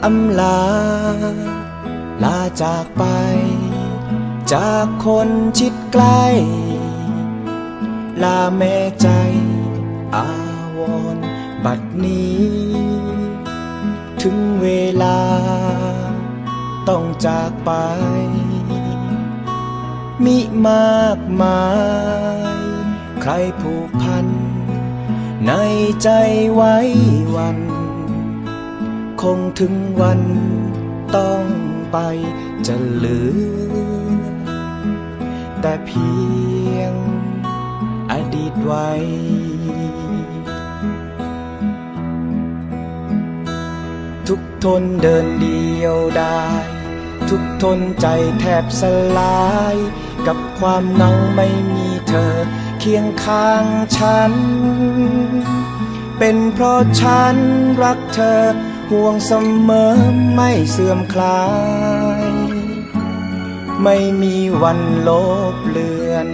อำลาลาจากไปจากคนชิดใกล้ลาแม่ใจอาวรณ์บัดนี้ถึงเวลาต้องจากไปมิมากมายใครผูกพันในใจไว้วันคงถึงวันต้องไปจะเหลือแต่เพียงอดีตไว้ทุกทนเดินเดียวได้ทุกทนใจแทบสลายกับความเหงาไม่มีเธอเคียงข้างฉันเป็นเพราะฉันรักเธอห่วงเสมอไม่เสื่อมคลายไม่มีวันลบเลือน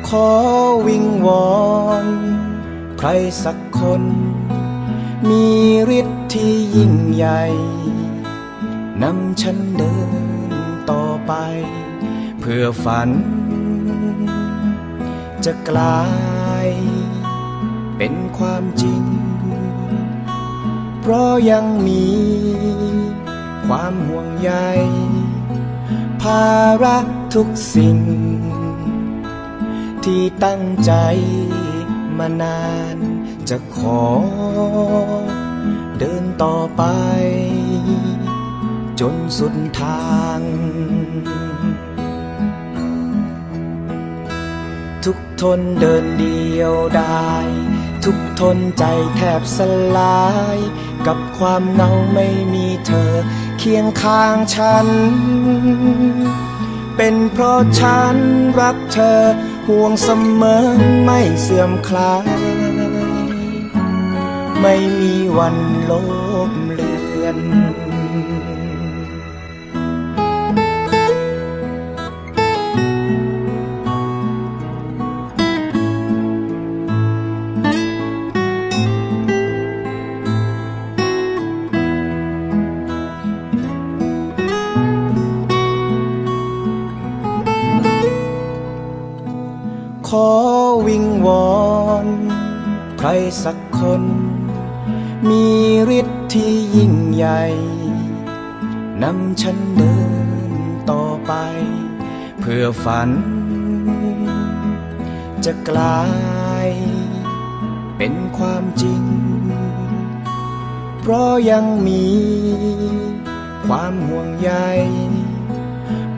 ขอวิงวอนใครสักคนมีฤทธิ์ที่ยิ่งใหญ่นำฉันเดินต่อไปเพื่อฝันจะกลายเป็นความจริงเพราะยังมีความห่วงใยภาระทุกสิ่งที่ตั้งใจมานานจะขอเดินต่อไปจนสุดทางทุกทนเดินเดียวได้ทุกทนใจแทบสลายกับความเหงาไม่มีเธอเคียงข้างฉันเป็นเพราะฉันรักเธอห่วงเสมอไม่เสื่อมคลายไม่มีวันลบเลือนขอวิงวอนใครสักคนมีฤทธิ์ที่ยิ่งใหญ่นำฉันเดินต่อไปเพื่อฝันจะกลายเป็นความจริงเพราะยังมีความห่วงใย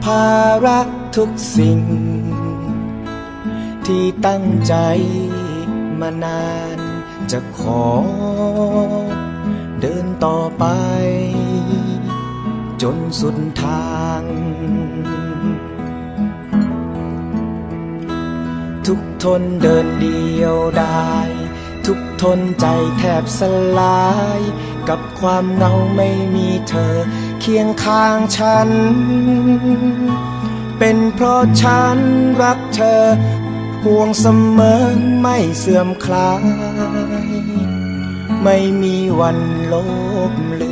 ภาระทุกสิ่งที่ตั้งใจมานานจะขอเดินต่อไปจนสุดทางทุกทนเดินเดียวได้ทุกทนใจแทบสลายกับความเหงาไม่มีเธอเคียงข้างฉันเป็นเพราะฉันรักเธอห่วงเสมอไม่เสื่อมคลายไม่มีวันลบเลื